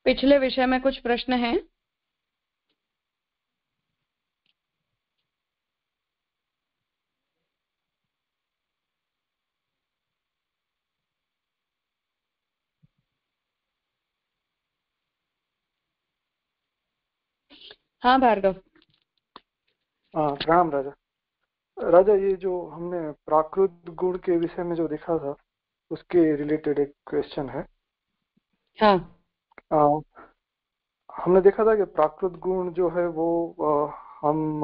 पिछले विषय में कुछ प्रश्न हैं? हाँ भार्गव। प्रणाम राजा। राजा, ये जो हमने प्राकृत गुण के विषय में जो देखा था उसके रिलेटेड एक क्वेश्चन है। हाँ। हमने देखा था कि प्राकृत गुण जो है वो हम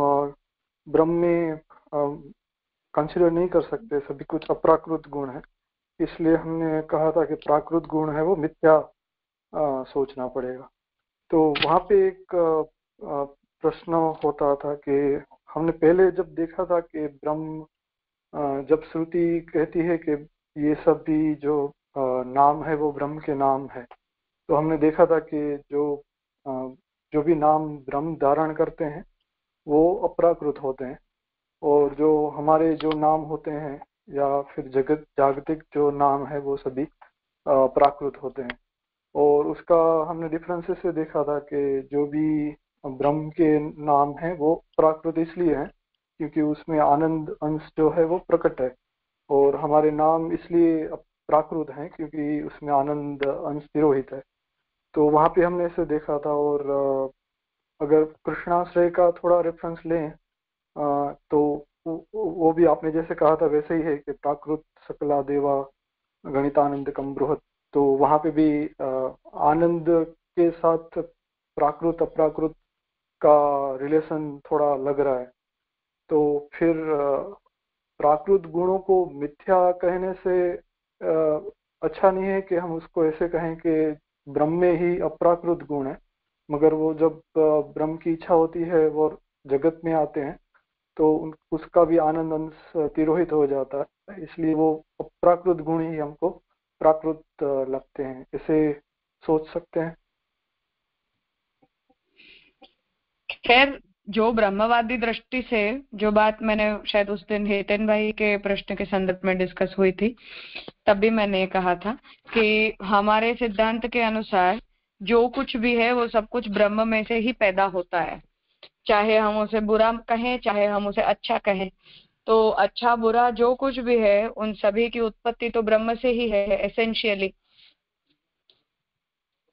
ब्रह्म में कंसिडर नहीं कर सकते, सभी कुछ अप्राकृत गुण है। इसलिए हमने कहा था कि प्राकृत गुण है वो मिथ्या सोचना पड़ेगा। तो वहाँ पे एक प्रश्न होता था कि हमने पहले जब देखा था कि ब्रह्म, जब श्रुति कहती है कि ये सब भी जो नाम है वो ब्रह्म के नाम है, तो हमने देखा था कि जो भी नाम ब्रह्म धारण करते हैं वो अप्राकृत होते हैं, और जो हमारे जो नाम होते हैं या फिर जगत जागतिक जो नाम है वो सभी प्राकृत होते हैं। और उसका हमने डिफरेंसेस से देखा था कि जो भी ब्रह्म के नाम है वो प्राकृत इसलिए है क्योंकि उसमें आनंद अंश जो है वो प्रकट है, और हमारे नाम इसलिए प्राकृत हैं क्योंकि उसमें आनंद अंश तिरोहित है। तो वहाँ पे हमने इसे देखा था। और अगर कृष्णाश्रय का थोड़ा रेफरेंस लें तो वो भी आपने जैसे कहा था वैसे ही है कि प्राकृत सकला देवा गणितानंदकम बृहत। तो वहाँ पे भी आनंद के साथ प्राकृत अप्राकृत का रिलेशन थोड़ा लग रहा है। तो फिर प्राकृत गुणों को मिथ्या कहने से अच्छा नहीं है कि हम उसको ऐसे कहें कि ब्रह्म में ही अप्राकृत गुण है, मगर वो जब ब्रह्म की इच्छा होती है वो जगत में आते हैं तो उसका भी आनंद अंश तिरोहित हो जाता है, इसलिए वो अप्राकृत गुण ही हमको प्राकृत लगते हैं, इसे सोच सकते हैं। खैर, जो ब्रह्मवादी दृष्टि से जो बात मैंने शायद उस दिन हेतन भाई के प्रश्न के संदर्भ में डिस्कस हुई थी, तब भी मैंने कहा था कि हमारे सिद्धांत के अनुसार जो कुछ भी है वो सब कुछ ब्रह्म में से ही पैदा होता है, चाहे हम उसे बुरा कहें चाहे हम उसे अच्छा कहें। तो अच्छा बुरा जो कुछ भी है उन सभी की उत्पत्ति तो ब्रह्म से ही है एसेंशियली।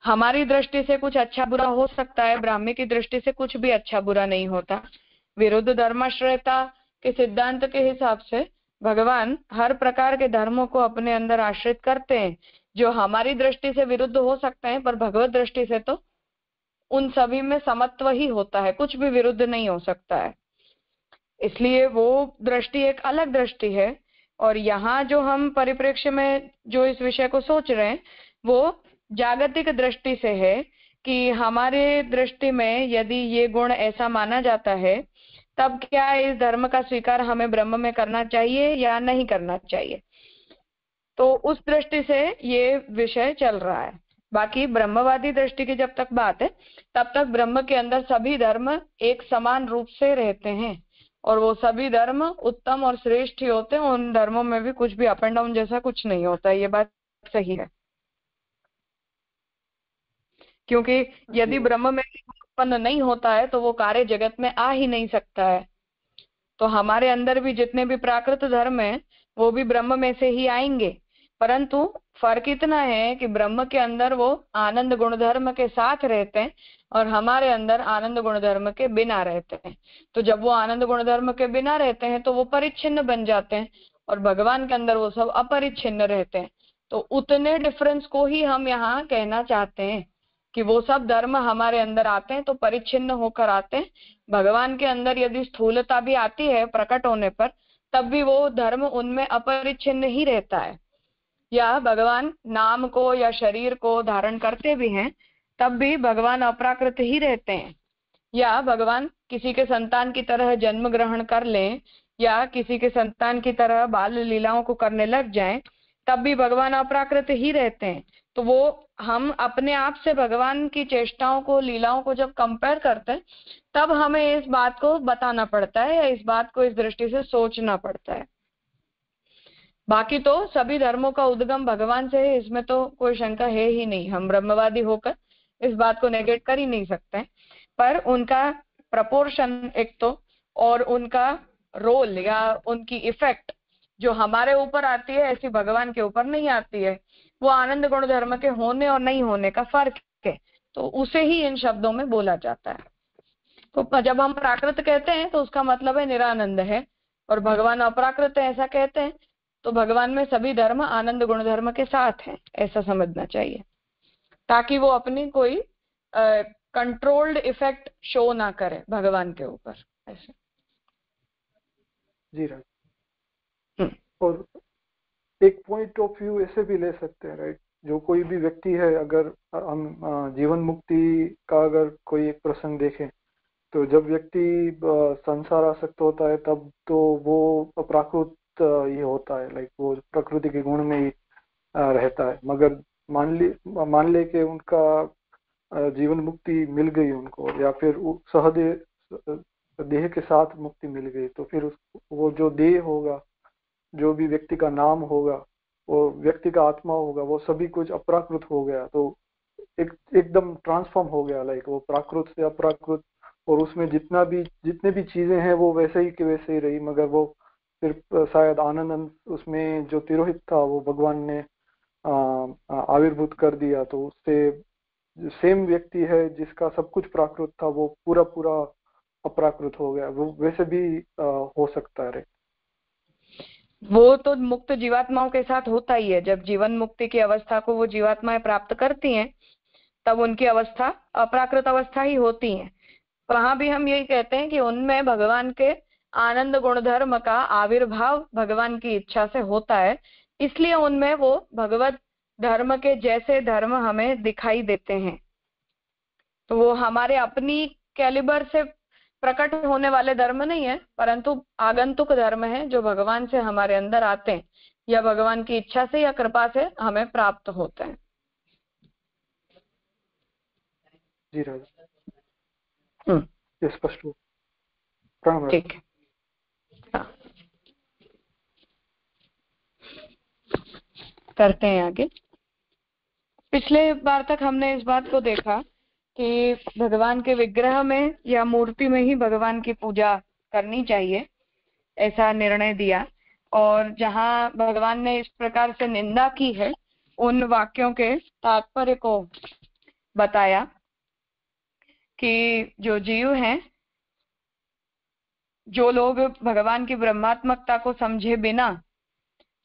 हमारी दृष्टि से कुछ अच्छा बुरा हो सकता है, ब्राह्मी की दृष्टि से कुछ भी अच्छा बुरा नहीं होता। विरुद्ध धर्माश्रयता के सिद्धांत के हिसाब से भगवान हर प्रकार के धर्मों को अपने अंदर आश्रित करते हैं, जो हमारी दृष्टि से विरुद्ध हो सकते हैं, पर भगवत दृष्टि से तो उन सभी में समत्व ही होता है, कुछ भी विरुद्ध नहीं हो सकता है। इसलिए वो दृष्टि एक अलग दृष्टि है। और यहाँ जो हम परिप्रेक्ष्य में जो इस विषय को सोच रहे हैं वो जागतिक दृष्टि से है कि हमारे दृष्टि में यदि ये गुण ऐसा माना जाता है तब क्या इस धर्म का स्वीकार हमें ब्रह्म में करना चाहिए या नहीं करना चाहिए। तो उस दृष्टि से ये विषय चल रहा है। बाकी ब्रह्मवादी दृष्टि की जब तक बात है तब तक ब्रह्म के अंदर सभी धर्म एक समान रूप से रहते हैं, और वो सभी धर्म उत्तम और श्रेष्ठ ही होते हैं। उन धर्मों में भी कुछ भी अप एंड डाउन जैसा कुछ नहीं होता, ये बात सही है। क्योंकि यदि ब्रह्म में उत्पन्न नहीं होता है तो वो कार्य जगत में आ ही नहीं सकता है। तो हमारे अंदर भी जितने भी प्राकृत धर्म है वो भी ब्रह्म में से ही आएंगे, परंतु फर्क इतना है कि ब्रह्म के अंदर वो आनंद गुण धर्म के साथ रहते हैं और हमारे अंदर आनंद गुण धर्म के बिना रहते हैं। तो जब वो आनंद गुण धर्म के बिना रहते हैं तो वो परिच्छिन्न बन जाते हैं, और भगवान के अंदर वो सब अपरिच्छिन्न रहते हैं। तो उतने डिफरेंस को ही हम यहाँ कहना चाहते हैं कि वो सब धर्म हमारे अंदर आते हैं तो परिच्छिन्न होकर आते हैं। भगवान के अंदर यदि स्थूलता भी आती है प्रकट होने पर, तब भी वो धर्म उनमें अपरिच्छिन्न ही रहता है। या भगवान नाम को या शरीर को धारण करते भी हैं तब भी भगवान अप्राकृत ही रहते हैं। या भगवान किसी के संतान की तरह जन्म ग्रहण कर लें या किसी के संतान की तरह बाल लीलाओं को करने लग जाएं, तब भी भगवान अप्राकृत ही रहते हैं। तो वो हम अपने आप से भगवान की चेष्टाओं को लीलाओं को जब कंपेयर करते हैं तब हमें इस बात को बताना पड़ता है या इस बात को इस दृष्टि से सोचना पड़ता है। बाकी तो सभी धर्मों का उद्गम भगवान से है, इसमें तो कोई शंका है ही नहीं। हम ब्रह्मवादी होकर इस बात को नेगेट कर ही नहीं सकते, पर उनका प्रपोर्शन एक तो, और उनका रोल या उनकी इफेक्ट जो हमारे ऊपर आती है ऐसी भगवान के ऊपर नहीं आती है। वो आनंद गुण धर्म के होने और नहीं होने का फर्क है, तो उसे ही इन शब्दों में बोला जाता है। तो जब हम प्राकृत कहते हैं तो उसका मतलब है निरानंद है, और भगवान अपराकृत है ऐसा कहते हैं तो भगवान में सभी धर्म आनंद गुण धर्म के साथ हैं, ऐसा समझना चाहिए, ताकि वो अपनी कोई कंट्रोल्ड इफेक्ट शो ना करे भगवान के ऊपर ऐसे। जी राइट। और एक पॉइंट ऑफ व्यू ऐसे भी ले सकते हैं राइट, जो कोई भी व्यक्ति है, अगर हम जीवन मुक्ति का अगर कोई एक प्रसंग देखें तो जब व्यक्ति संसार आसक्त होता है तब तो वो प्राकृत ही होता है, लाइक वो प्रकृति के गुण में ही रहता है। मगर मान ले कि उनका जीवन मुक्ति मिल गई उनको, या फिर देह के साथ मुक्ति मिल गई, तो फिर वो जो देह होगा, जो भी व्यक्ति का नाम होगा, वो व्यक्ति का आत्मा होगा, वो सभी कुछ अपराकृत हो गया, तो एकदम ट्रांसफॉर्म हो गया, लाइक वो प्राकृत से अपराकृत, और उसमें जितने भी चीजें हैं वो वैसे ही के वैसे ही रही, मगर वो सिर्फ शायद आनंद उसमें जो तिरोहित था वो भगवान ने आविर्भूत कर दिया, तो उससे सेम व्यक्ति है जिसका सब कुछ प्राकृत था वो पूरा पूरा अपराकृत हो गया। वो वैसे भी हो सकता है। वो तो मुक्त जीवात्माओं के साथ होता ही है। जब जीवन मुक्ति की अवस्था को वो जीवात्माएं प्राप्त करती हैं तब उनकी अवस्था अप्राकृत अवस्था ही होती है। वहां भी हम यही कहते हैं कि उनमें भगवान के आनंद गुणधर्म का आविर्भाव भगवान की इच्छा से होता है, इसलिए उनमें वो भगवत धर्म के जैसे धर्म हमें दिखाई देते हैं। तो वो हमारे अपनी कैलिबर से प्रकट होने वाले धर्म नहीं है, परंतु आगंतुक धर्म है जो भगवान से हमारे अंदर आते हैं या भगवान की इच्छा से या कृपा से हमें प्राप्त होते हैं। जी राजा, ये स्पष्ट हो। ठीक है, हाँ। करते हैं आगे। पिछले बार तक हमने इस बात को देखा कि भगवान के विग्रह में या मूर्ति में ही भगवान की पूजा करनी चाहिए, ऐसा निर्णय दिया। और जहां भगवान ने इस प्रकार से निंदा की है उन वाक्यों के तात्पर्य को बताया कि जो जीव हैं, जो लोग भगवान की ब्रह्मात्मकता को समझे बिना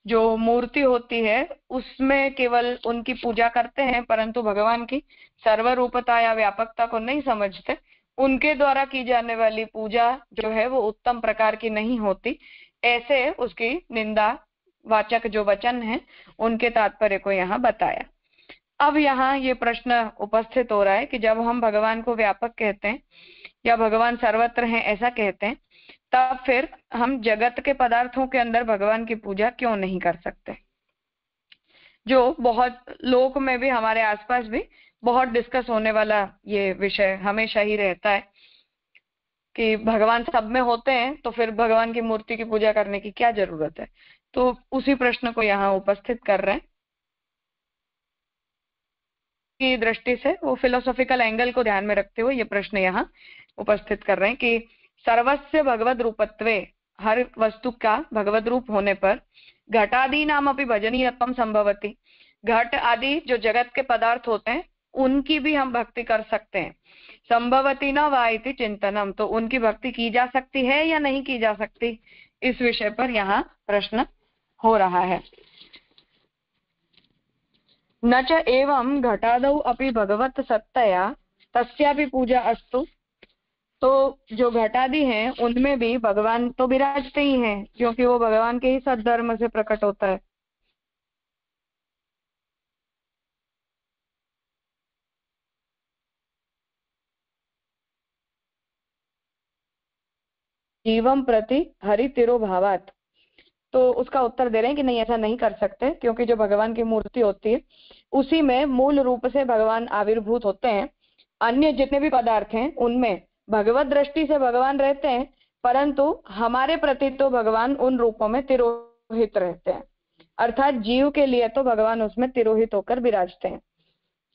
जो मूर्ति होती है उसमें केवल उनकी पूजा करते हैं, परंतु भगवान की सर्वरूपता या व्यापकता को नहीं समझते, उनके द्वारा की जाने वाली पूजा जो है वो उत्तम प्रकार की नहीं होती, ऐसे उसकी निंदा वाचक जो वचन है उनके तात्पर्य को यहाँ बताया। अब यहाँ ये प्रश्न उपस्थित हो रहा है कि जब हम भगवान को व्यापक कहते हैं या भगवान सर्वत्र हैं ऐसा कहते हैं, तब फिर हम जगत के पदार्थों के अंदर भगवान की पूजा क्यों नहीं कर सकते? जो बहुत लोक में भी, हमारे आसपास भी बहुत डिस्कस होने वाला ये विषय हमेशा ही रहता है कि भगवान सब में होते हैं तो फिर भगवान की मूर्ति की पूजा करने की क्या जरूरत है। तो उसी प्रश्न को यहाँ उपस्थित कर रहे हैं की दृष्टि से, वो फिलोसॉफिकल एंगल को ध्यान में रखते हुए ये प्रश्न यहाँ उपस्थित कर रहे हैं कि सर्वस्य भगवद रूपत्वे, हर वस्तु का भगवद रूप होने पर घटादि नाम अपनी भजनीयत्वम संभवती, घट आदि जो जगत के पदार्थ होते हैं उनकी भी हम भक्ति कर सकते हैं। संभवती न वा इति चिंतनम, तो उनकी भक्ति की जा सकती है या नहीं की जा सकती, इस विषय पर यहाँ प्रश्न हो रहा है। न च एवं घटादौ अपि भगवत सत्तया तस्यापि पूजा अस्तु, तो जो घटादि हैं उनमें भी भगवान तो विराजते ही हैं क्योंकि वो भगवान के ही सद्धर्म से प्रकट होता है। जीवम प्रति हरि तिरोभावात, तो उसका उत्तर दे रहे हैं कि नहीं, ऐसा नहीं कर सकते, क्योंकि जो भगवान की मूर्ति होती है उसी में मूल रूप से भगवान आविर्भूत होते हैं। अन्य जितने भी पदार्थ हैं उनमें भगवत दृष्टि से भगवान रहते हैं, परंतु हमारे प्रति तो भगवान उन रूपों में तिरोहित रहते हैं, अर्थात जीव के लिए तो भगवान उसमें तिरोहित होकर विराजते हैं।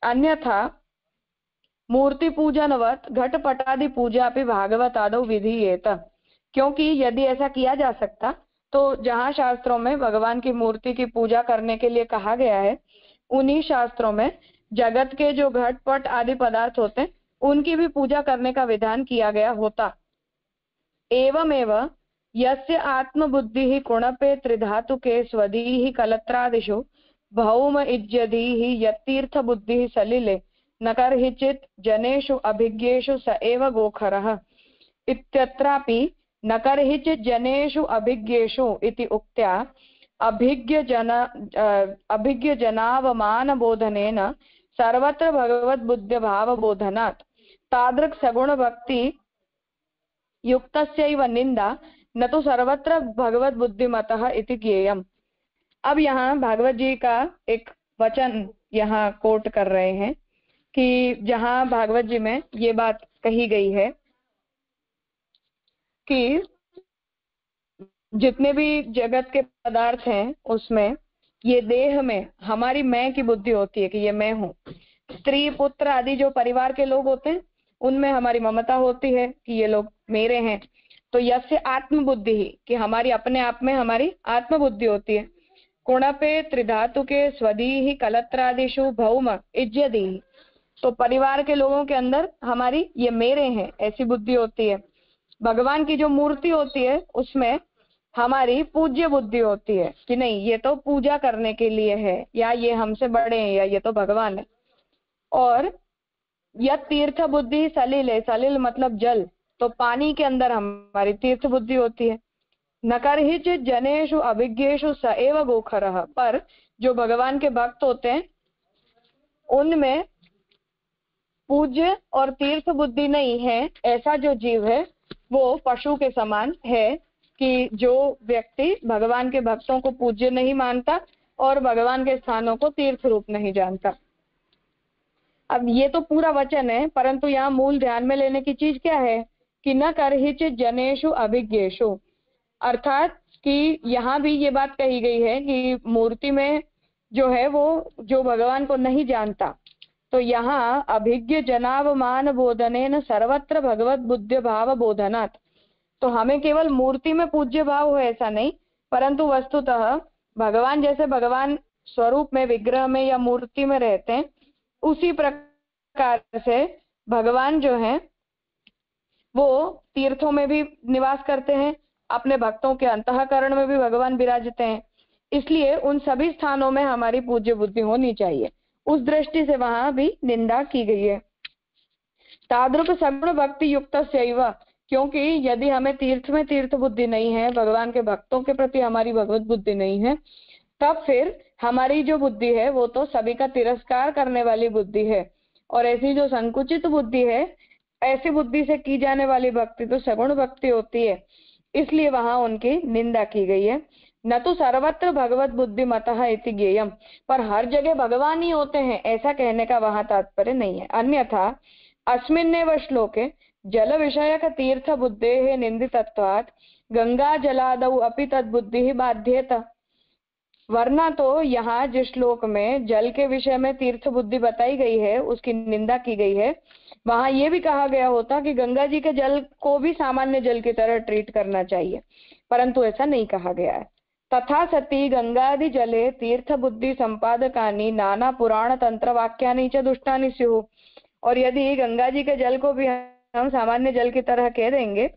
अन्यथा मूर्ति पूजनवत घटपटादि पूजा भी भागवत आदौ विधीयेत। क्योंकि यदि ऐसा किया जा सकता तो जहाँ शास्त्रों में भगवान की मूर्ति की पूजा करने के लिए कहा गया है, उन्हीं शास्त्रों में जगत के जो घटपट आदि पदार्थ होते हैं उनकी भी पूजा करने का विधान किया गया होता। एवमेव यस्य आत्मबुद्धिः कुणपे त्रिधातुके स्वदीः कलत्रादिषु भौम इज्यदीः यत्तीर्थ बुद्धिः सलिले नकर्हिचित् जनेषु अभिज्ञेषु स एव गोखरः इत्यत्रापि नकर्हिचित् जनेषु अभिज्ञेषु इति उक्त्या अभिज्ञजनावमानबोधनेन सर्वत्र भगवद्बुद्ध्यभावबोधनात् तादृक् सगुण भक्ति युक्तस्यैव निंदा न तो सर्वत्र भगवत बुद्धिमतः इति ज्ञेयम्। अब यहाँ भागवत जी का एक वचन यहाँ कोट कर रहे हैं कि जहाँ भागवत जी में ये बात कही गई है कि जितने भी जगत के पदार्थ हैं उसमें ये देह में हमारी मैं की बुद्धि होती है कि ये मैं हूँ। स्त्री पुत्र आदि जो परिवार के लोग होते हैं उनमें हमारी ममता होती है कि ये लोग मेरे हैं। तो यस्य आत्मबुद्धि ही कि हमारी अपने आप में हमारी आत्मबुद्धि होती है। कुणपे त्रिधातु के स्वदी ही कलत्रादिशु भौम इज्यदी, तो परिवार के लोगों के अंदर हमारी ये मेरे हैं ऐसी बुद्धि होती है। भगवान की जो मूर्ति होती है उसमें हमारी पूज्य बुद्धि होती है कि नहीं ये तो पूजा करने के लिए है, या ये हमसे बड़े हैं, या ये तो भगवान है। और यह तीर्थ बुद्धि सलिल है, सलिल मतलब जल, तो पानी के अंदर हमारी तीर्थ बुद्धि होती है। नकर्हिच जनेषु अभिज्ञेषु स एव गोखरः, पर जो भगवान के भक्त होते हैं उनमें पूज्य और तीर्थ बुद्धि नहीं है ऐसा जो जीव है वो पशु के समान है कि जो व्यक्ति भगवान के भक्तों को पूज्य नहीं मानता और भगवान के स्थानों को तीर्थ रूप नहीं जानता। अब ये तो पूरा वचन है, परंतु यहाँ मूल ध्यान में लेने की चीज क्या है कि न करहिचित जनेषु अभिज्ञेषु, अर्थात कि यहाँ भी ये बात कही गई है कि मूर्ति में जो है वो जो भगवान को नहीं जानता, तो यहाँ अभिज्ञ जनावमान बोधनेन सर्वत्र भगवत बुद्ध भाव बोधनात्, तो हमें केवल मूर्ति में पूज्य भाव हो ऐसा नहीं, परंतु वस्तुतः भगवान जैसे भगवान स्वरूप में विग्रह में या मूर्ति में रहते हैं उसी प्रकार से भगवान जो है वो तीर्थों में भी निवास करते हैं, अपने भक्तों के अंतःकरण में भी भगवान विराजते हैं। इसलिए उन सभी स्थानों में हमारी पूज्य बुद्धि होनी चाहिए। उस दृष्टि से वहां भी निंदा की गई है। तादृक सगुण भक्ति युक्त सैव, क्योंकि यदि हमें तीर्थ में तीर्थ बुद्धि नहीं है, भगवान के भक्तों के प्रति हमारी भगवत बुद्धि नहीं है, तब फिर हमारी जो बुद्धि है वो तो सभी का तिरस्कार करने वाली बुद्धि है। और ऐसी जो संकुचित बुद्धि है, ऐसी बुद्धि से की जाने वाली भक्ति तो सगुण भक्ति होती है, इसलिए वहां उनकी निंदा की गई है। न तो सर्वत्र भगवत बुद्धि मतः इति ज्ञेयम्, पर हर जगह भगवान ही होते हैं ऐसा कहने का वहां तात्पर्य नहीं है। अन्यथा अस्मिन्नेव श्लोके जल विषयक तीर्थ बुद्धेः निंदितत्वात् गंगा जलादौ अपि तद्बुद्धिः बाध्येत, वरना तो यहाँ जिस श्लोक में जल के विषय में तीर्थ बुद्धि बताई गई है उसकी निंदा की गई है, वहां ये भी कहा गया होता कि गंगा जी के जल को भी सामान्य जल की तरह ट्रीट करना चाहिए, परंतु ऐसा नहीं कहा गया है। तथा सती गंगादि जले तीर्थ बुद्धि संपादकानि नाना पुराण तंत्र वाक्यानि च दुष्टानि स्युः, और यदि गंगा जी के जल को भी हम सामान्य जल की तरह कह देंगे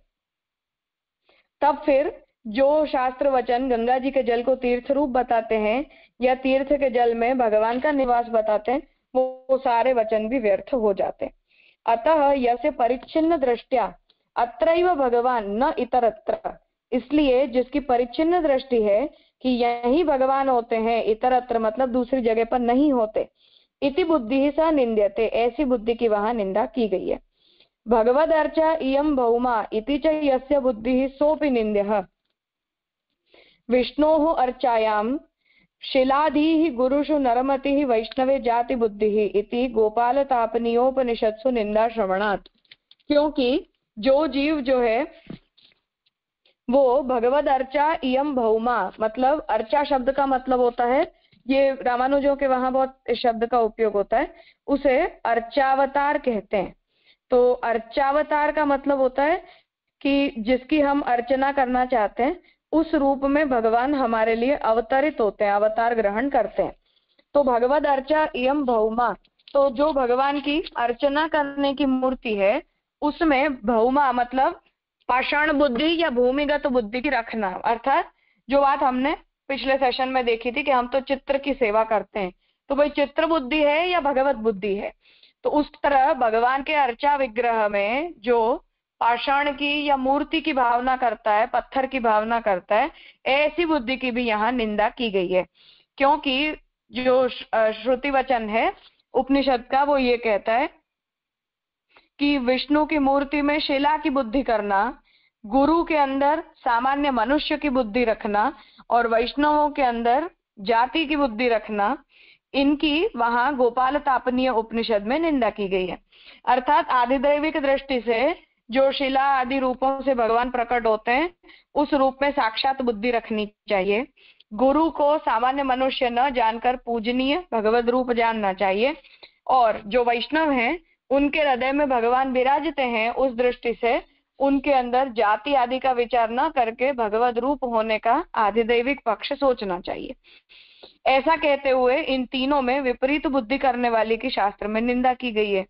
तब फिर जो शास्त्र वचन गंगा जी के जल को तीर्थ रूप बताते हैं या तीर्थ के जल में भगवान का निवास बताते हैं वो सारे वचन भी व्यर्थ हो जाते हैं। अतः यस्य परिच्छिन्न दृष्टिया अत्रैव भगवान न इतरत्र, इसलिए जिसकी परिच्छिन्न दृष्टि है कि यही भगवान होते हैं, इतरत्र मतलब दूसरी जगह पर नहीं होते, इति बुद्धि ही स निंद्यते, ऐसी बुद्धि की वहां निंदा की गई है। भगवद अर्चा इयम भौमा इति च यस्य बुद्धि सोपि निंद्यः, विष्णोः अर्चायां शिलाधि गुरुषु नरमति वैष्णवे जाति बुद्धि इति गोपाल तापनीयोपनिषत्सु निंदा श्रवणात्, क्योंकि जो जीव जो है वो भगवद अर्चा इयम भौमा, मतलब अर्चा शब्द का मतलब होता है ये रामानुजों के वहां बहुत इस शब्द का उपयोग होता है, उसे अर्चावतार कहते हैं। तो अर्चावतार का मतलब होता है कि जिसकी हम अर्चना करना चाहते हैं उस रूप में भगवान हमारे लिए अवतरित होते हैं, अवतार ग्रहण करते हैं। तो भगवद अर्चा इयम भौमा, तो जो भगवान की अर्चना करने की मूर्ति है उसमें भौमा मतलब पाषाण बुद्धि या भूमिगत बुद्धि की रखना, अर्थात जो बात हमने पिछले सेशन में देखी थी कि हम तो चित्र की सेवा करते हैं, तो भाई चित्र बुद्धि है या भगवत बुद्धि है। तो उस तरह भगवान के अर्चा विग्रह में जो पाषाण की या मूर्ति की भावना करता है, पत्थर की भावना करता है, ऐसी बुद्धि की भी यहाँ निंदा की गई है। क्योंकि जो श्रुति वचन है उपनिषद का वो ये कहता है कि विष्णु की मूर्ति में शिला की बुद्धि करना, गुरु के अंदर सामान्य मनुष्य की बुद्धि रखना और वैष्णवों के अंदर जाति की बुद्धि रखना, इनकी वहां गोपाल तापनीय उपनिषद में निंदा की गई है। अर्थात आधिदैविक दृष्टि से जो शिला आदि रूपों से भगवान प्रकट होते हैं उस रूप में साक्षात बुद्धि रखनी चाहिए। गुरु को सामान्य मनुष्य न जानकर पूजनीय भगवत रूप जानना चाहिए, और जो वैष्णव हैं उनके हृदय में भगवान विराजते हैं, उस दृष्टि से उनके अंदर जाति आदि का विचार न करके भगवत रूप होने का आधिदैविक पक्ष सोचना चाहिए। ऐसा कहते हुए इन तीनों में विपरीत बुद्धि करने वाले की शास्त्र में निंदा की गई है।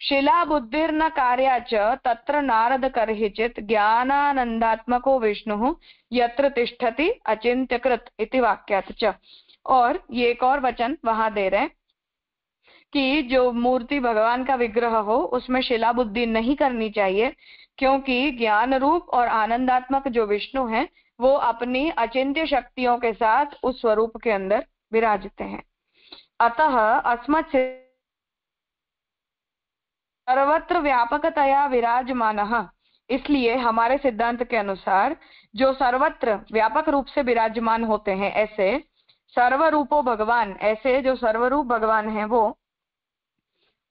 शिला बुद्धिर्न कार्या च तत्र नारद करहिचित ज्ञानानंदात्मको विष्णु यत्र तिष्ठति अचिंत्यकृत इति वाक्यात् च। और ये एक और वचन वहां दे रहे हैं कि जो मूर्ति भगवान का विग्रह हो उसमें शिला बुद्धि नहीं करनी चाहिए, क्योंकि ज्ञान रूप और आनंदात्मक जो विष्णु हैं वो अपनी अचिंत्य शक्तियों के साथ उस स्वरूप के अंदर विराजते हैं। अतः अस्मत् सर्वत्र व्यापकतया विराजमानः, इसलिए हमारे सिद्धांत के अनुसार जो सर्वत्र व्यापक रूप से विराजमान होते हैं ऐसे सर्वरूपो भगवान, ऐसे जो सर्वरूप भगवान हैं वो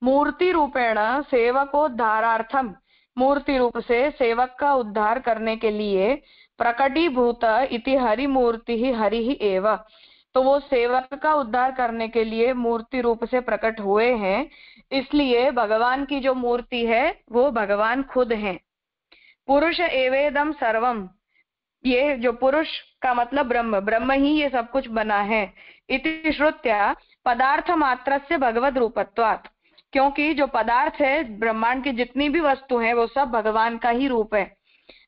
मूर्ति रूपेण सेवकोद्धारार्थम, मूर्ति रूप से सेवक का उद्धार करने के लिए प्रकटीभूत इति हरि मूर्ति ही हरि ही एव, तो वो सेवक का उद्धार करने के लिए मूर्ति रूप से प्रकट हुए हैं। इसलिए भगवान की जो मूर्ति है वो भगवान खुद हैं। पुरुष एवेदम सर्वम, ये जो पुरुष का मतलब ब्रह्म, ब्रह्म ही ये सब कुछ बना है। इति श्रुत्या पदार्थ मात्रस्य भगवद रूपत्वात्, क्योंकि जो पदार्थ है ब्रह्मांड की जितनी भी वस्तु है वो सब भगवान का ही रूप है।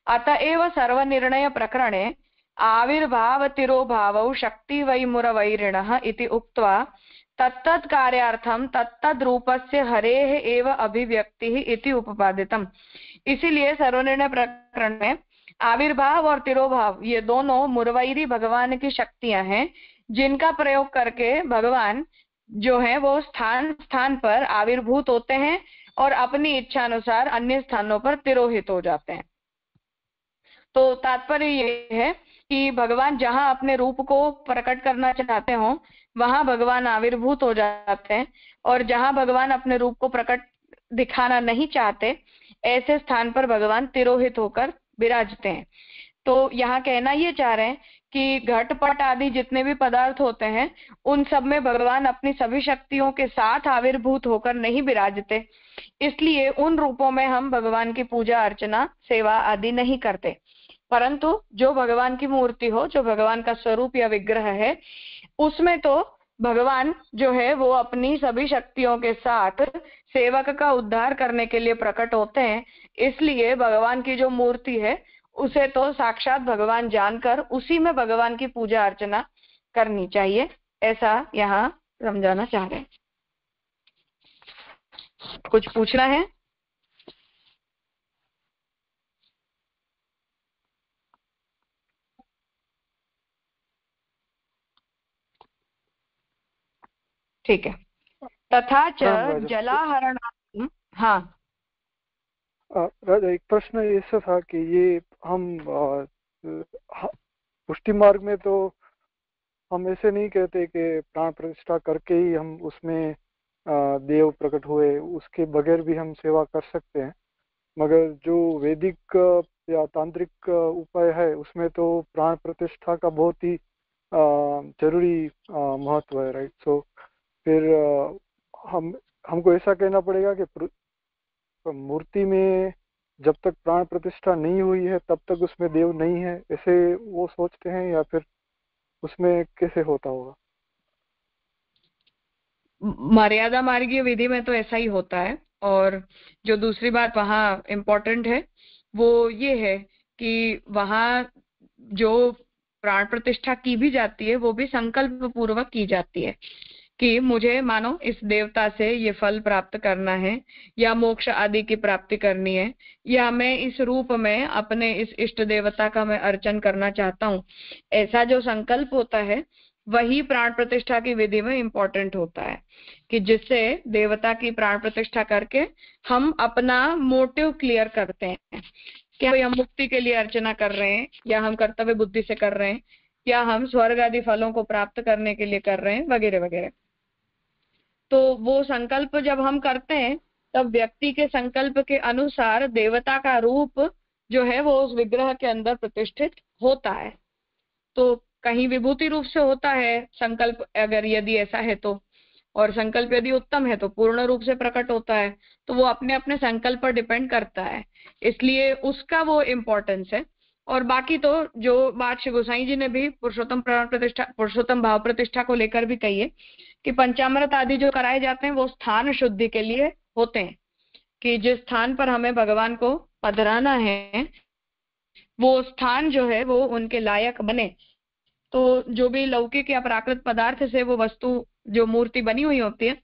अतएव सर्वनिर्णय प्रकरणे आविर्भाव तिरोभावौ शक्ति वैमुरवैरिणः इति उक्त्वा तत्तत् कार्यार्थम तत्तद् रूपस्य हरेः एव अभिव्यक्तिः इति उपपादितम्। इसीलिए सर्वनिर्णय प्रकरण में आविर्भाव और तिरोभाव ये दोनों मुरवैरी भगवान की शक्तियां हैं, जिनका प्रयोग करके भगवान जो है वो स्थान स्थान पर आविर्भूत होते हैं और अपनी इच्छा अनुसार अन्य स्थानों पर तिरोहित हो जाते हैं। तो तात्पर्य ये है कि भगवान जहां अपने रूप को प्रकट करना चाहते हो वहां भगवान आविर्भूत हो जाते हैं, और जहां भगवान अपने रूप को प्रकट दिखाना नहीं चाहते ऐसे स्थान पर भगवान तिरोहित होकर विराजते हैं। तो यहाँ कहना ये चाह रहे हैं कि घटपट आदि जितने भी पदार्थ होते हैं उन सब में भगवान अपनी सभी शक्तियों के साथ आविर्भूत होकर नहीं विराजते, इसलिए उन रूपों में हम भगवान की पूजा अर्चना सेवा आदि नहीं करते। परंतु जो भगवान की मूर्ति हो, जो भगवान का स्वरूप या विग्रह है, उसमें तो भगवान जो है वो अपनी सभी शक्तियों के साथ सेवक का उद्धार करने के लिए प्रकट होते हैं। इसलिए भगवान की जो मूर्ति है उसे तो साक्षात भगवान जानकर उसी में भगवान की पूजा अर्चना करनी चाहिए, ऐसा यहाँ समझाना चाह रहे हैं। कुछ पूछना है? ठीक है। तथा च जलाहरणार्थम, हाँ राजा एक प्रश्न ऐसा था कि ये हम पुष्टि मार्ग में तो हम ऐसे नहीं कहते कि प्राण प्रतिष्ठा करके ही हम उसमें देव प्रकट हुए, उसके बगैर भी हम सेवा कर सकते हैं। मगर जो वैदिक या तांत्रिक उपाय है उसमें तो प्राण प्रतिष्ठा का बहुत ही जरूरी महत्व है, राइट। सो फिर हमको ऐसा कहना पड़ेगा कि मूर्ति में जब तक प्राण प्रतिष्ठा नहीं हुई है तब तक उसमें देव नहीं है, ऐसे वो सोचते हैं, या फिर उसमें कैसे होता होगा? मर्यादा मार्गीय विधि में तो ऐसा ही होता है। और जो दूसरी बात वहाँ इम्पोर्टेंट है वो ये है कि वहाँ जो प्राण प्रतिष्ठा की भी जाती है वो भी संकल्प पूर्वक की जाती है कि मुझे मानो इस देवता से ये फल प्राप्त करना है, या मोक्ष आदि की प्राप्ति करनी है, या मैं इस रूप में अपने इस इष्ट देवता का मैं अर्चन करना चाहता हूँ। ऐसा जो संकल्प होता है वही प्राण प्रतिष्ठा की विधि में इम्पोर्टेंट होता है, कि जिससे देवता की प्राण प्रतिष्ठा करके हम अपना मोटिव क्लियर करते हैं कि भाई हम मुक्ति के लिए अर्चना कर रहे हैं, या हम कर्तव्य बुद्धि से कर रहे हैं, या हम स्वर्ग आदि फलों को प्राप्त करने के लिए कर रहे हैं, वगैरह वगैरह। तो वो संकल्प जब हम करते हैं तब व्यक्ति के संकल्प के अनुसार देवता का रूप जो है वो उस विग्रह के अंदर प्रतिष्ठित होता है। तो कहीं विभूति रूप से होता है संकल्प, अगर यदि ऐसा है तो, और संकल्प यदि उत्तम है तो पूर्ण रूप से प्रकट होता है। तो वो अपने अपने संकल्प पर डिपेंड करता है, इसलिए उसका वो इम्पोर्टेंस है। और बाकी तो जो बात श्री गोसाई जी ने भी पुरुषोत्तम प्राण प्रतिष्ठा, पुरुषोत्तम भाव प्रतिष्ठा को लेकर भी कही है कि पंचामृत आदि जो कराए जाते हैं वो स्थान शुद्धि के लिए होते हैं, कि जिस स्थान पर हमें भगवान को पधराना है वो स्थान जो है वो उनके लायक बने। तो जो भी लौकिक या प्राकृत पदार्थ से वो वस्तु जो मूर्ति बनी हुई होती है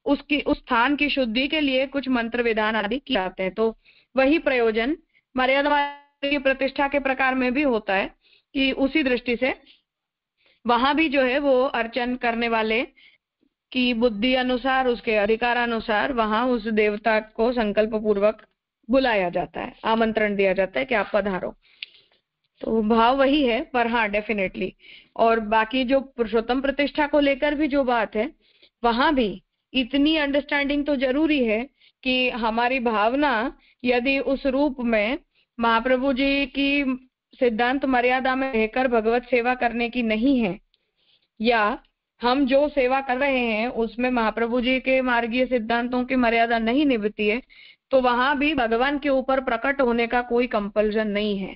उसकी उस स्थान की शुद्धि के लिए कुछ मंत्र विधान आदि किए जाते हैं। तो वही प्रयोजन मर्यादा की प्रतिष्ठा के प्रकार में भी होता है कि उसी दृष्टि से वहां भी जो है वो अर्चन करने वाले की बुद्धि अनुसार, उसके अधिकारानुसार वहां उस देवता को संकल्प पूर्वक बुलाया जाता है, आमंत्रण दिया जाता है कि आप पधारो। तो भाव वही है, पर हाँ डेफिनेटली। और बाकी जो पुरुषोत्तम प्रतिष्ठा को लेकर भी जो बात है वहां भी इतनी अंडरस्टैंडिंग तो जरूरी है कि हमारी भावना यदि उस रूप में महाप्रभु जी की सिद्धांत मर्यादा में रहकर भगवत सेवा करने की नहीं है, या हम जो सेवा कर रहे हैं उसमें महाप्रभु जी के मार्गीय सिद्धांतों की मर्यादा नहीं निभती है, तो वहां भी भगवान के ऊपर प्रकट होने का कोई कंपल्सन नहीं है।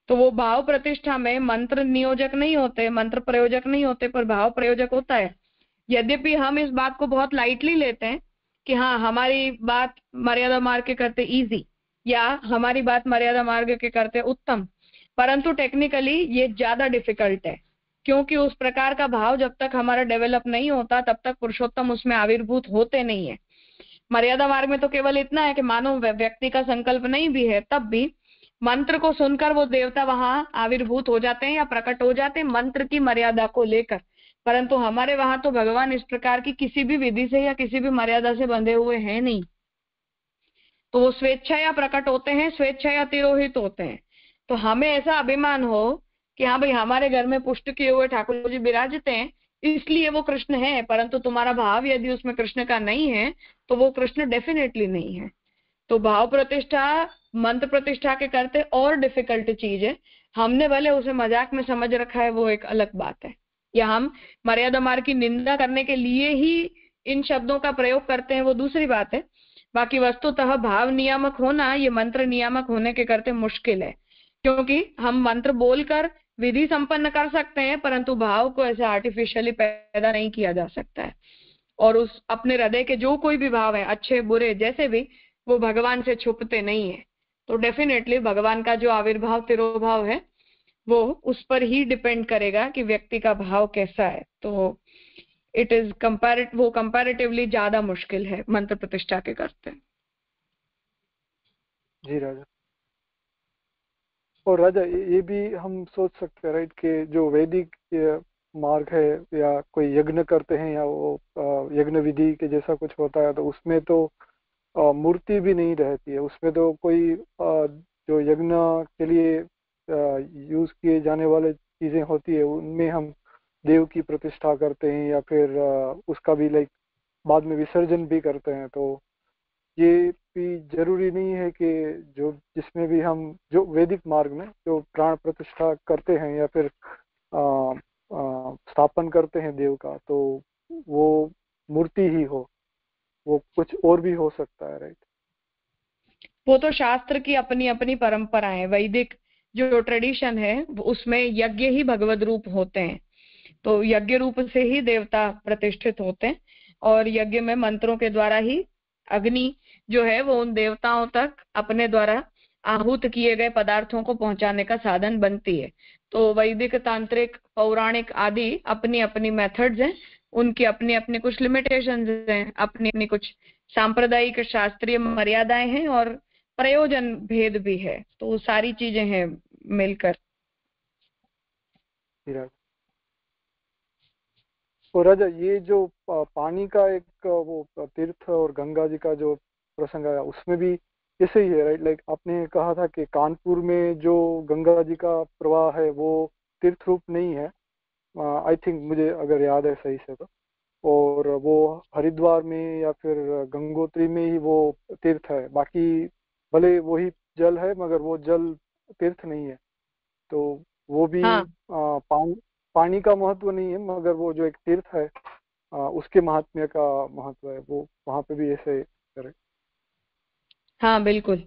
तो वो भाव प्रतिष्ठा में मंत्र नियोजक नहीं होते, मंत्र प्रयोजक नहीं होते, पर भाव प्रयोजक होता है। यद्यपि हम इस बात को बहुत लाइटली लेते हैं कि हाँ हमारी बात मर्यादा मार्ग के करते इजी, या हमारी बात मर्यादा मार्ग के करते उत्तम, परंतु टेक्निकली ये ज्यादा डिफिकल्ट है, क्योंकि उस प्रकार का भाव जब तक हमारा डेवलप नहीं होता तब तक पुरुषोत्तम उसमें आविर्भूत होते नहीं है। मर्यादा मार्ग में तो केवल इतना है कि मानो व्यक्ति का संकल्प नहीं भी है तब भी मंत्र को सुनकर वो देवता वहां आविर्भूत हो जाते हैं या प्रकट हो जाते हैं मंत्र की मर्यादा को लेकर। परंतु हमारे वहां तो भगवान इस प्रकार की किसी भी विधि से या किसी भी मर्यादा से बंधे हुए हैं नहीं, तो वो स्वेच्छा या प्रकट होते हैं, स्वेच्छा या तिरोहित होते हैं। तो हमें ऐसा अभिमान हो कि हाँ भाई हमारे घर में पुष्ट किए हुए ठाकुर जी विराजते हैं इसलिए वो कृष्ण है, परंतु तुम्हारा भाव यदि उसमें कृष्ण का नहीं है तो वो कृष्ण डेफिनेटली नहीं है। तो भाव प्रतिष्ठा मंत्र प्रतिष्ठा के करते और डिफिकल्ट चीज है। हमने भले उसे मजाक में समझ रखा है, वो एक अलग बात है, या हम मर्यादा मार्ग की निंदा करने के लिए ही इन शब्दों का प्रयोग करते हैं, वो दूसरी बात है। बाकी वस्तुतः भाव नियामक होना ये मंत्र नियामक होने के करते मुश्किल है, क्योंकि हम मंत्र बोलकर विधि संपन्न कर सकते हैं परंतु भाव को ऐसे आर्टिफिशियली पैदा नहीं किया जा सकता है। और उस अपने हृदय के जो कोई भी भाव है, अच्छे बुरे जैसे भी, वो भगवान से छुपते नहीं है। तो डेफिनेटली भगवान का जो आविर्भाव तिरोभाव है वो उस पर ही डिपेंड करेगा कि व्यक्ति का भाव कैसा है। तो इट इज वो कंपैरेटिवली ज्यादा मुश्किल है मंत्र प्रतिष्ठा के करते। जी राजा। और राजा ये भी हम सोच सकते हैं, राइट, कि जो वैदिक मार्ग है या कोई यज्ञ करते हैं या वो यज्ञ विधि के जैसा कुछ होता है, तो उसमें तो मूर्ति भी नहीं रहती है। उसमें तो कोई जो यज्ञ के लिए यूज किए जाने वाले चीजें होती है उनमें हम देव की प्रतिष्ठा करते हैं, या फिर उसका भी लाइक बाद में विसर्जन भी करते हैं। तो ये भी जरूरी नहीं है कि जो जिसमें भी हम जो वैदिक मार्ग में जो प्राण प्रतिष्ठा करते हैं या फिर स्थापन करते हैं देव का, तो वो मूर्ति ही हो, वो कुछ और भी हो सकता है, राइट? वो तो शास्त्र की अपनी अपनी परंपरा है। वैदिक जो ट्रेडिशन है उसमें यज्ञ ही भगवद रूप होते हैं, तो यज्ञ रूप से ही देवता प्रतिष्ठित होते हैं, और यज्ञ में मंत्रों के द्वारा ही अग्नि जो है वो उन देवताओं तक अपने द्वारा आहूत किए गए पदार्थों को पहुंचाने का साधन बनती है। तो वैदिक, तांत्रिक, पौराणिक आदि अपनी अपनी मेथड्स हैं, उनकी अपनी अपनी कुछ लिमिटेशंस हैं, अपनी अपनी कुछ सांप्रदायिक शास्त्रीय मर्यादाएं हैं, और प्रयोजन भेद भी है, तो सारी चीजें हैं मिलकर। और राजा, ये जो पानी का एक वो तीर्थ और गंगा जी का जो प्रसंग आया, उसमें भी ऐसे ही है, राइट? लाइक आपने कहा था कि कानपुर में जो गंगा जी का प्रवाह है वो तीर्थ रूप नहीं है, आई थिंक, मुझे अगर याद है सही से तो। और वो हरिद्वार में या फिर गंगोत्री में ही वो तीर्थ है, बाकी भले वही जल है मगर वो जल तीर्थ नहीं है। तो वो भी हाँ पानी का महत्व नहीं है, मगर वो जो एक तीर्थ है उसके महात्म्य का महत्व है, वो वहां पे भी ऐसे करे। हाँ बिल्कुल,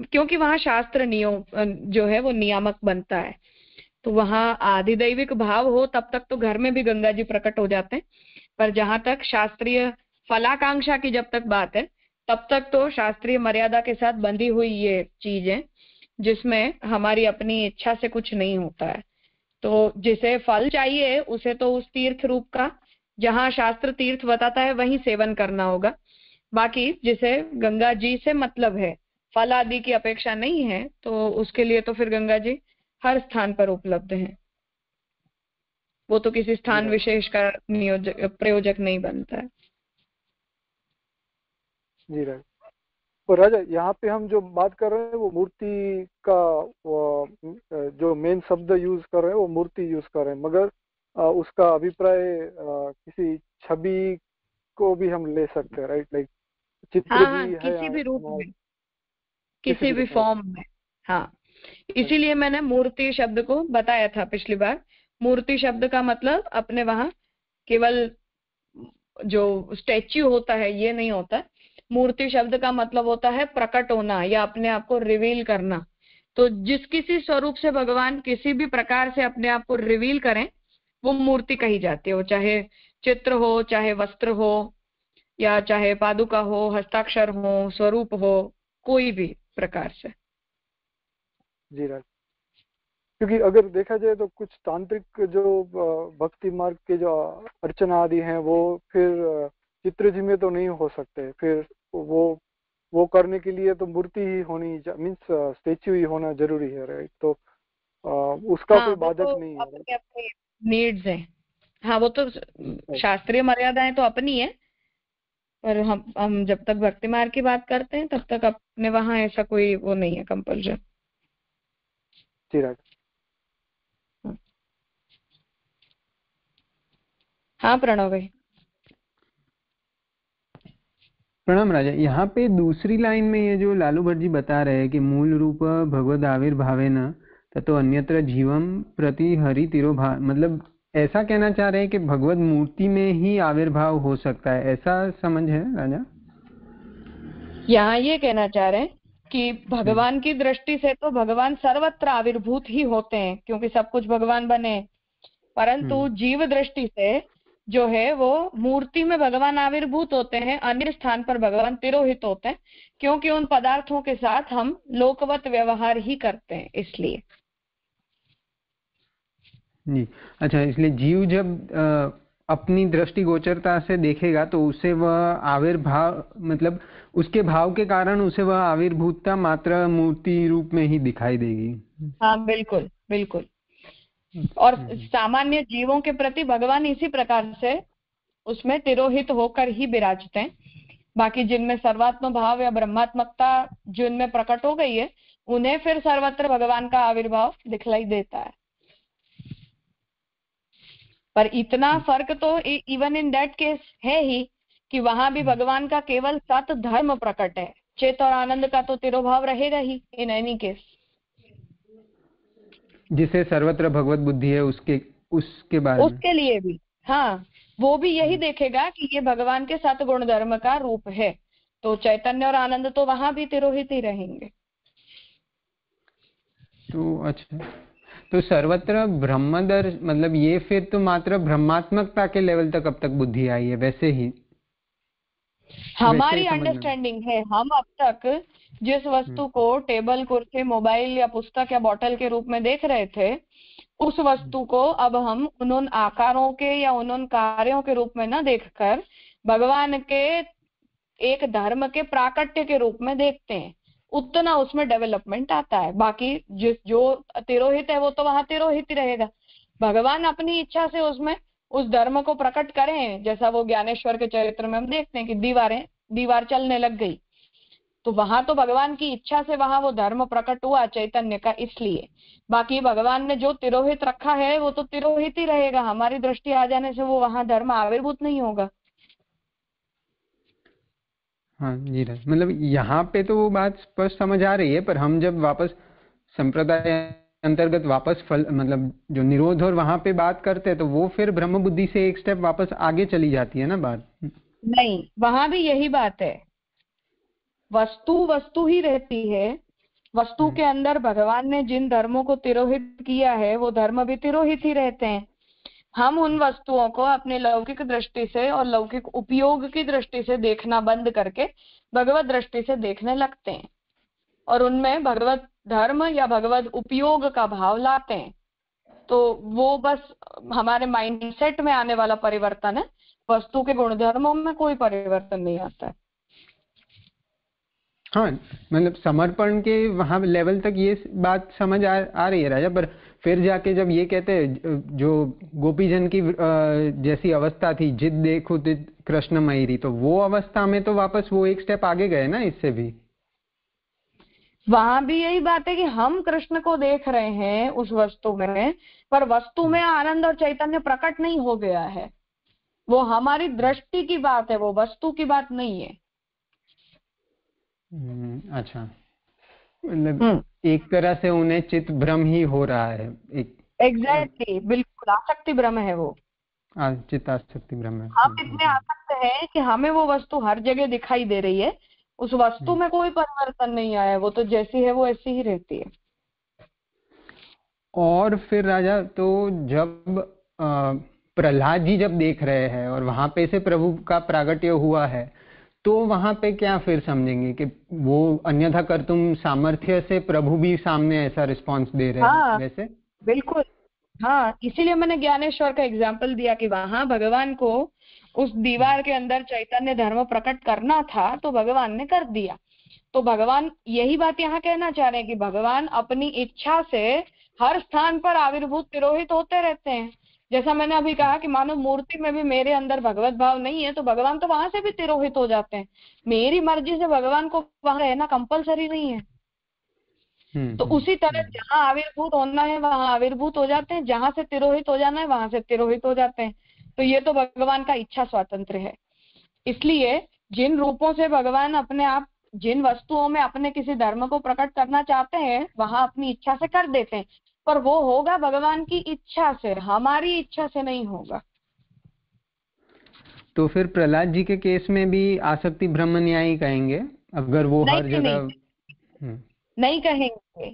क्योंकि वहाँ शास्त्र नियम जो है वो नियामक बनता है, तो वहाँ आधिदैविक भाव हो तब तक तो घर में भी गंगा जी प्रकट हो जाते हैं। पर जहां तक शास्त्रीय फलाकांक्षा की जब तक बात है, तब तक तो शास्त्रीय मर्यादा के साथ बंधी हुई ये चीज है, जिसमें हमारी अपनी इच्छा से कुछ नहीं होता है। तो जिसे फल चाहिए उसे तो उस तीर्थ रूप का, जहाँ शास्त्र तीर्थ बताता है, वहीं सेवन करना होगा। बाकी जिसे गंगा जी से मतलब है, फल आदि की अपेक्षा नहीं है, तो उसके लिए तो फिर गंगा जी हर स्थान पर उपलब्ध है। वो तो किसी जी स्थान राजा। विशेष का प्रयोजक नहीं बनता है। जी राजा। और राजा, यहाँ पे हम जो बात कर रहे हैं वो मूर्ति का, वो, जो मेन शब्द यूज कर रहे हैं वो मूर्ति यूज कर रहे हैं, मगर उसका अभिप्राय किसी छवि को भी हम ले सकते हैं, राइट? लाइक चित्र हाँ हाँ, भी है किसी भी रूप में, किसी किसी भी भी रूप में। फॉर्म में। हाँ, इसीलिए मैंने मूर्ति शब्द को बताया था पिछली बार। मूर्ति शब्द का मतलब अपने वहां केवल जो स्टैच्यू होता है ये नहीं होता। मूर्ति शब्द का मतलब होता है प्रकट होना या अपने आप को रिवील करना। तो जिस किसी स्वरूप से भगवान किसी भी प्रकार से अपने आप को रिवील करें, वो मूर्ति कही जाती है। वो चाहे चित्र हो, चाहे वस्त्र हो, या चाहे पादुका हो, हस्ताक्षर हो, स्वरूप हो, कोई भी प्रकार से। जी राज। क्योंकि अगर देखा जाए तो कुछ तांत्रिक जो भक्ति मार्ग के जो अर्चना आदि हैं वो फिर चित्र जी में तो नहीं हो सकते, फिर वो करने के लिए तो मूर्ति ही होनी, मीन्स स्टेच्यू ही होना जरूरी है, राइट? तो उसका हाँ, कोई वो बाधक तो नहीं है, अपने अपने नीड्स हैं। हाँ, वो तो राइट? शास्त्रीय मर्यादाएं तो अपनी है, पर हम जब तक भक्ति मार्ग की बात करते हैं तब तक अपने वहां ऐसा कोई वो नहीं है कंपल्शन। जी राज। हाँ प्रणव भाई। प्रणाम राजा। यहाँ पे दूसरी लाइन में ये जो लालू भट्ट जी बता रहे हैं कि मूल रूप भगवद आविर्भावेन ततो अन्यत्र जीवम प्रति हरि तिरोभाव, मतलब ऐसा कहना चाह रहे हैं कि भगवद मूर्ति में ही आविर्भाव हो सकता है, ऐसा समझ है राजा? यहाँ ये कहना चाह रहे हैं कि भगवान की दृष्टि से तो भगवान सर्वत्र आविर्भूत ही होते हैं, क्योंकि सब कुछ भगवान बने। परंतु जीव दृष्टि से जो है वो मूर्ति में भगवान आविर्भूत होते हैं, अन्य स्थान पर भगवान तिरोहित होते हैं, क्योंकि उन पदार्थों के साथ हम लोकवत व्यवहार ही करते हैं, इसलिए। जी अच्छा, इसलिए जीव जब अपनी दृष्टि गोचरता से देखेगा तो उसे वह आविर्भाव, मतलब उसके भाव के कारण उसे वह आविर्भूतता मात्र मूर्ति रूप में ही दिखाई देगी। हाँ बिल्कुल बिल्कुल। और सामान्य जीवों के प्रति भगवान इसी प्रकार से उसमें तिरोहित होकर ही विराजते हैं। बाकी जिनमें सर्वात्म भाव या ब्रह्मात्मकता जिनमें प्रकट हो गई है, उन्हें फिर सर्वत्र भगवान का आविर्भाव दिखलाई देता है। पर इतना फर्क तो इवन इन दैट केस है ही कि वहां भी भगवान का केवल सत धर्म प्रकट है, चेत और आनंद का तो तिरोभाव रहेगा ही इन एनी केस। जिसे सर्वत्र भगवत बुद्धि है उसके उसके बारे में? उसके लिए भी, हाँ, वो भी यही देखेगा कि ये भगवान के 7 गुण धर्म का रूप है, तो चैतन्य और आनंद तो वहां भी तिरोहित ही रहेंगे। तो अच्छा, तो सर्वत्र ब्रह्मदर मतलब ये फिर तो मात्र ब्रह्मात्मकता के लेवल तक अब तक बुद्धि आई है, वैसे ही हमारी समझना। अंडरस्टैंडिंग है, हम अब तक जिस वस्तु को टेबल, कुर्सी, मोबाइल या पुस्तक या बॉटल के रूप में देख रहे थे, उस वस्तु को अब हम उन आकारों के या उन कार्यों के रूप में न देखकर भगवान के एक धर्म के प्राकट्य के रूप में देखते हैं, उतना उसमें डेवलपमेंट आता है। बाकी जो तिरोहित है वो तो वहां तिरोहित ही रहेगा। भगवान अपनी इच्छा से उसमें उस धर्म को प्रकट करें, जैसा वो ज्ञानेश्वर के चरित्र में हम देखते हैं कि दीवार चलने लग गई, तो वहां तो भगवान की इच्छा से वहां वो धर्म प्रकट हुआ चैतन्य का, इसलिए। बाकी भगवान ने जो तिरोहित रखा है वो तो तिरोहित ही रहेगा, हमारी दृष्टि आ जाने से वो वहां धर्म आविर्भूत नहीं होगा। हाँ जी, मतलब यहाँ पे तो वो बात स्पष्ट समझ आ रही है, पर हम जब वापस संप्रदाय अंतर्गत वापस मतलब जो निरोध और वहां पे बात करते हैं, तो वो फिर ब्रह्म बुद्धि से एक स्टेप वापस आगे चली जाती है ना बात? नहीं, वहां भी यही बात है, वस्तु ही रहती है, वस्तु के अंदर भगवान ने जिन धर्मों को तिरोहित किया है वो धर्म भी तिरोहित ही रहते हैं। हम उन वस्तुओं को अपने लौकिक दृष्टि से और लौकिक उपयोग की दृष्टि से देखना बंद करके भगवत दृष्टि से देखने लगते हैं और उनमें भगवत धर्म या भगवत उपयोग का भाव लाते हैं, तो वो बस हमारे माइंडसेट में आने वाला परिवर्तन है, वस्तु के गुणधर्मों में कोई परिवर्तन नहीं आता है। हाँ, मतलब समर्पण के वहां लेवल तक ये बात समझ आ रही है राजा, पर फिर जाके जब ये कहते हैं जो गोपीजन की जैसी अवस्था थी, जिद देखो तिद कृष्ण मयरी, तो वो अवस्था में तो वापस वो एक स्टेप आगे गए ना इससे भी। वहां भी यही बात है कि हम कृष्ण को देख रहे हैं उस वस्तु में, पर वस्तु में आनंद और चैतन्य प्रकट नहीं हो गया है, वो हमारी दृष्टि की बात है, वो वस्तु की बात नहीं है। अच्छा, मतलब एक तरह से उन्हें चित्त भ्रम ही हो रहा है। एग्जैक्टली, बिल्कुल आसक्ति भ्रम है वो, चित्त आसक्ति भ्रम है। हम इतने आसक्त हैं कि हमें वो वस्तु हर जगह दिखाई दे रही है, उस वस्तु में कोई परिवर्तन नहीं आया, वो तो जैसी है वो ऐसी ही रहती है। और फिर राजा, तो जब प्रहलाद जी जब देख रहे हैं और वहां पे से प्रभु का प्रागट्य हुआ है, तो वहां पे क्या फिर समझेंगे कि वो अन्यथा कर तुम सामर्थ्य से प्रभु भी सामने ऐसा रिस्पांस दे रहे हैं वैसे? बिल्कुल, हाँ, इसीलिए मैंने ज्ञानेश्वर का एग्जाम्पल दिया कि वहां भगवान को उस दीवार के अंदर चैतन्य धर्म प्रकट करना था तो भगवान ने कर दिया। तो भगवान यही बात यहाँ कहना चाह रहे हैं कि भगवान अपनी इच्छा से हर स्थान पर आविर्भूत तिरोहित होते रहते हैं। जैसा मैंने अभी कहा कि मानो मूर्ति में भी मेरे अंदर भगवत भाव नहीं है तो भगवान तो वहां से भी तिरोहित हो जाते हैं, मेरी मर्जी से भगवान को वहां रहना कंपलसरी नहीं है। तो उसी तरह जहां आविर्भूत होना है वहां आविर्भूत हो जाते हैं, जहां से तिरोहित हो जाना है वहां से तिरोहित हो जाते हैं। तो ये तो भगवान का इच्छा स्वातंत्र है। इसलिए जिन रूपों से भगवान अपने आप जिन वस्तुओं में अपने किसी धर्म को प्रकट करना चाहते हैं वहां अपनी इच्छा से कर देते हैं, पर वो होगा भगवान की इच्छा से, हमारी इच्छा से नहीं होगा। तो फिर प्रहलाद जी के केस में भी आसक्ति ब्रह्म न्याय कहेंगे अगर वो हर जगह? नहीं कहेंगे,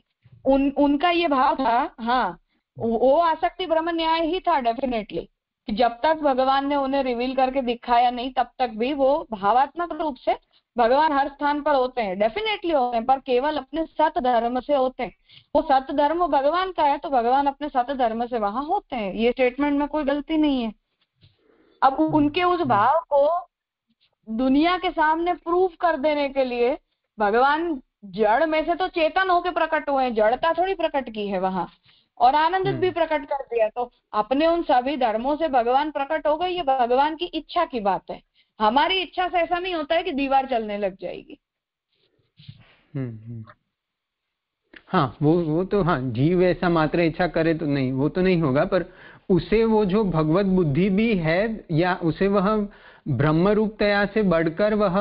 उनका ये भाव था, हाँ, वो आसक्ति ब्रह्म न्याय ही था डेफिनेटली, कि जब तक भगवान ने उन्हें रिवील करके दिखाया नहीं तब तक भी वो भावात्मक रूप से भगवान हर स्थान पर होते हैं, डेफिनेटली होते हैं, पर केवल अपने सत धर्म से होते हैं। वो सत धर्म भगवान का है तो भगवान अपने सत धर्म से वहां होते हैं, ये स्टेटमेंट में कोई गलती नहीं है। अब उनके उस भाव को दुनिया के सामने प्रूव कर देने के लिए भगवान जड़ में से तो चेतन होकर प्रकट हुए हैं, जड़ता थोड़ी प्रकट की है वहां, और आनंदित भी प्रकट कर दिया, तो अपने उन सभी धर्मों से भगवान प्रकट हो गए। ये भगवान की इच्छा की बात है, हमारी इच्छा से ऐसा नहीं होता है कि दीवार चलने लग जाएगी। हाँ, वो तो हाँ, जीव ऐसा मात्र इच्छा करे तो नहीं, वो तो नहीं होगा, पर उसे वो जो भगवत बुद्धि भी है या उसे वह ब्रह्म रूपतया से बढ़कर वह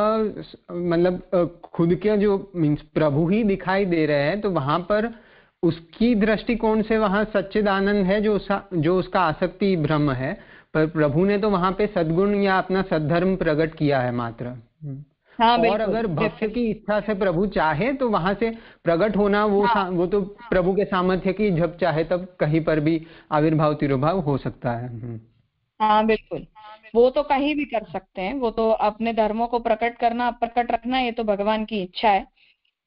मतलब खुद के जो मीन्स प्रभु ही दिखाई दे रहे हैं, तो वहां पर उसकी दृष्टिकोण से वहां सच्चिदानंद है जो उसका आसक्ति ब्रह्म है, पर प्रभु ने तो वहां पे सद्गुण या अपना सद्धर्म प्रकट किया है मात्र। हाँ, और अगर भक्त की इच्छा से प्रभु चाहे तो वहां से प्रकट होना वो तो प्रभु के सामर्थ्य की जब चाहे तब कहीं पर भी आविर्भाव तिरोभाव हो सकता है। हाँ बिल्कुल, वो तो कहीं भी कर सकते हैं, वो तो अपने धर्मों को प्रकट करना प्रकट रखना ये तो भगवान की इच्छा है,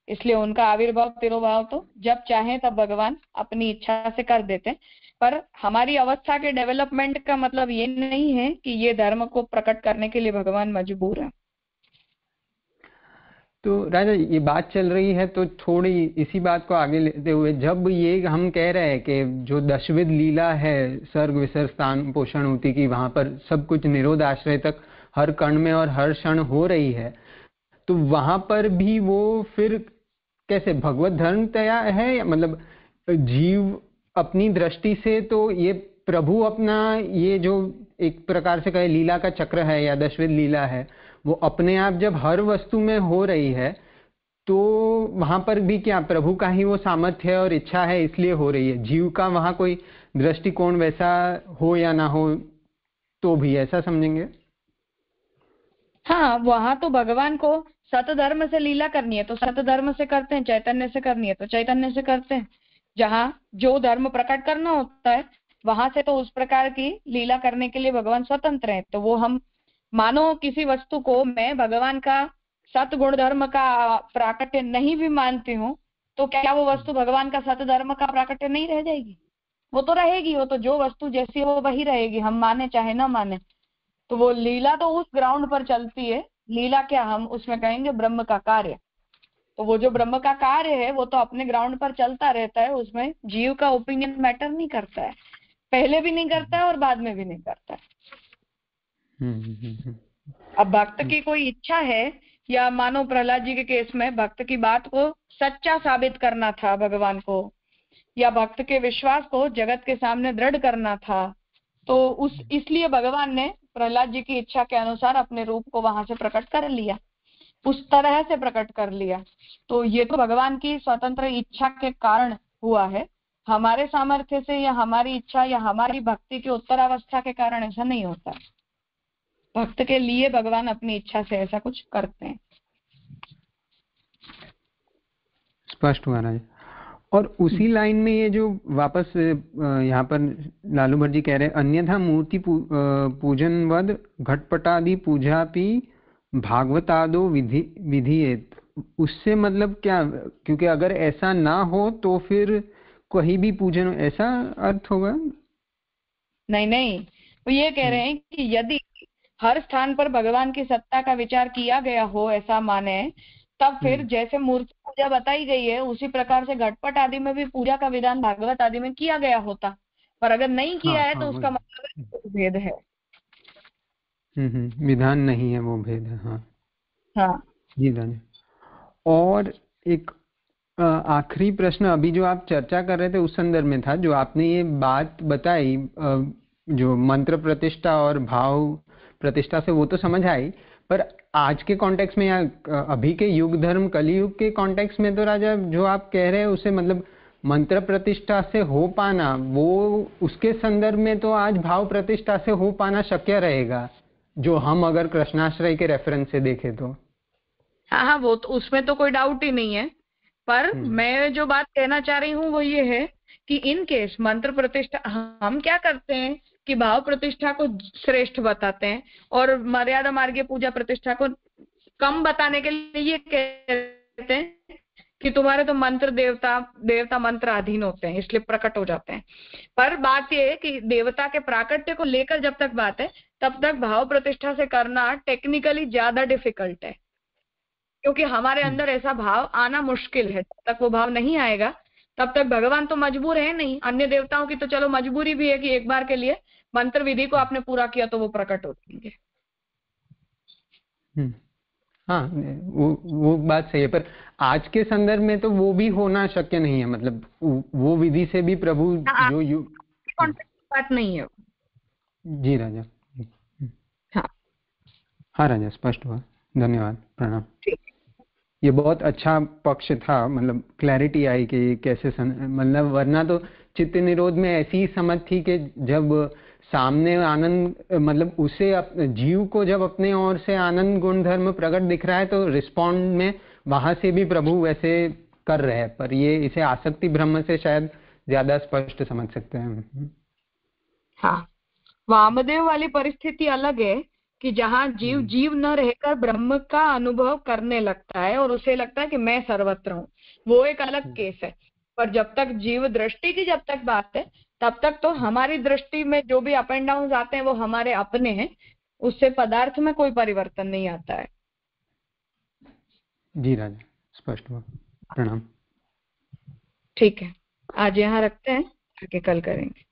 इसलिए उनका आविर्भाव तिरोभाव तो जब चाहे तब भगवान अपनी इच्छा से कर देते हैं। पर हमारी अवस्था के डेवलपमेंट का मतलब ये नहीं है कि ये धर्म को प्रकट करने के लिए भगवान मजबूर है। तो राजा ये बात चल रही है तो थोड़ी इसी बात को आगे लेते हुए, जब ये हम कह रहे हैं कि जो दशविध लीला है सर्ग विसर्ग स्थान पोषण होती की, वहां पर सब कुछ निरोध आश्रय तक हर कण में और हर क्षण हो रही है, तो वहां पर भी वो फिर कैसे भगवत धर्म तया है, या मतलब जीव अपनी दृष्टि से तो ये प्रभु अपना ये जो एक प्रकार से कहे लीला का चक्र है या दशविध लीला है, वो अपने आप जब हर वस्तु में हो रही है तो वहां पर भी क्या प्रभु का ही वो सामर्थ्य है और इच्छा है इसलिए हो रही है, जीव का वहां कोई दृष्टिकोण वैसा हो या ना हो तो भी ऐसा समझेंगे? हाँ, वहां तो भगवान को सतधर्म से लीला करनी है तो सतधर्म से करते हैं, चैतन्य से करनी है तो चैतन्य से करते हैं। जहाँ जो धर्म प्रकट करना होता है वहां से तो उस प्रकार की लीला करने के लिए भगवान स्वतंत्र है। तो वो हम मानो किसी वस्तु को मैं भगवान का सतगुण धर्म का प्राकट्य नहीं भी मानती हूँ, तो क्या वो वस्तु भगवान का सतधर्म का प्राकट्य नहीं रह जाएगी? वो तो रहेगी, वो तो जो वस्तु जैसी हो वही रहेगी, हम माने चाहे ना माने। तो वो लीला तो उस ग्राउंड पर चलती है, लीला क्या हम उसमें कहेंगे ब्रह्म का कार्य। तो वो जो ब्रह्म का कार्य है वो तो अपने ग्राउंड पर चलता रहता है, उसमें जीव का ओपिनियन मैटर नहीं करता है, पहले भी नहीं करता है और बाद में भी नहीं करता है। अब भक्त की कोई इच्छा है, या मानो प्रहलाद जी के केस में भक्त की बात को सच्चा साबित करना था भगवान को, या भक्त के विश्वास को जगत के सामने दृढ़ करना था, तो इसलिए भगवान ने प्रहलाद जी की इच्छा के अनुसार अपने रूप को वहां से प्रकट कर लिया, उस तरह से प्रकट कर लिया। तो ये तो भगवान की स्वतंत्र इच्छा के कारण हुआ है, हमारे सामर्थ्य से या हमारी इच्छा या हमारी भक्ति की उत्तरावस्था के कारण ऐसा नहीं होता। भक्त के लिए भगवान अपनी इच्छा से ऐसा कुछ करते हैं। स्पष्ट हुआ राज। और उसी लाइन में ये जो वापस यहाँ पर लालू भट्ट जी कह रहे हैं, अन्यथा मूर्ति पूजन वद घटपटादि पूजा भी भागवतादो विधियेत, उससे मतलब क्या? क्योंकि अगर ऐसा ना हो तो फिर कहीं भी पूजन, ऐसा अर्थ होगा? नहीं, तो ये कह रहे हैं कि यदि हर स्थान पर भगवान की सत्ता का विचार किया गया हो, ऐसा माने, तब फिर जैसे मूर्ति पूजा बताई गई है उसी प्रकार से घटपट आदि में भी पूजा का विधान भागवत आदि में किया गया होता। पर अगर नहीं किया है तो उसका मतलब भेद है। विधान नहीं है, वो भेद है। हाँ जी राजा। और एक आखिरी प्रश्न, अभी जो आप चर्चा कर रहे थे उस संदर्भ में था, जो आपने ये बात बताई जो मंत्र प्रतिष्ठा और भाव प्रतिष्ठा से, वो तो समझ आई, पर आज के कॉन्टेक्स्ट में या अभी के युग धर्म कलयुग के कॉन्टेक्स्ट में तो राजा जो आप कह रहे हैं उसे मतलब मंत्र प्रतिष्ठा से हो पाना, वो उसके संदर्भ में तो आज भाव प्रतिष्ठा से हो पाना शक्य रहेगा, जो हम अगर कृष्णाश्रय के रेफरेंस से देखें तो। हाँ, वो तो उसमें तो कोई डाउट ही नहीं है, पर मैं जो बात कहना चाह रही हूँ वो ये है कि इन केस मंत्र प्रतिष्ठा हम क्या करते हैं कि भाव प्रतिष्ठा को श्रेष्ठ बताते हैं और मर्यादा मार्गीय पूजा प्रतिष्ठा को कम बताने के लिए ये कहते हैं कि तुम्हारे तो मंत्र देवता मंत्र अधीन होते हैं इसलिए प्रकट हो जाते हैं। पर बात ये है कि देवता के प्राकट्य को लेकर जब तक बात है तब तक भाव प्रतिष्ठा से करना टेक्निकली ज्यादा डिफिकल्ट है, क्योंकि हमारे अंदर ऐसा भाव आना मुश्किल है। जब तक वो भाव नहीं आएगा तब तक भगवान तो मजबूर है नहीं। अन्य देवताओं की तो चलो मजबूरी भी है कि एक बार के लिए मंत्र विधि को आपने पूरा किया तो वो प्रकट हो जाएंगे। हाँ, वो बात सही है, पर आज के संदर्भ में तो वो भी होना शक्य नहीं है, मतलब वो विधि से भी प्रभु जो बात नहीं है। जी राजा। हाँ राजा, स्पष्ट हुआ, धन्यवाद, प्रणाम। ये बहुत अच्छा पक्ष था, मतलब क्लैरिटी आई कि ये कैसे मतलब वरना तो चित्त निरोध में ऐसी ही समझ थी कि जब सामने आनंद, मतलब उसे जीव को जब अपने ओर से आनंद गुण धर्म प्रकट दिख रहा है तो रिस्पॉन्ड में वहां से भी प्रभु वैसे कर रहे हैं, पर ये इसे आसक्ति ब्रह्म से शायद ज्यादा स्पष्ट समझ सकते हैं। हाँ, वामदेव वाली परिस्थिति अलग है कि जहाँ जीव जीव न रहकर ब्रह्म का अनुभव करने लगता है और उसे लगता है कि मैं सर्वत्र हूँ, वो एक अलग केस है। पर जब तक जीव दृष्टि की जब तक बात है तब तक तो हमारी दृष्टि में जो भी अप एंड डाउन आते हैं वो हमारे अपने हैं, उससे पदार्थ में कोई परिवर्तन नहीं आता है। जी राजा, स्पष्ट हुआ। प्रणाम। ठीक है, आज यहाँ रखते हैं, आगे कल करेंगे।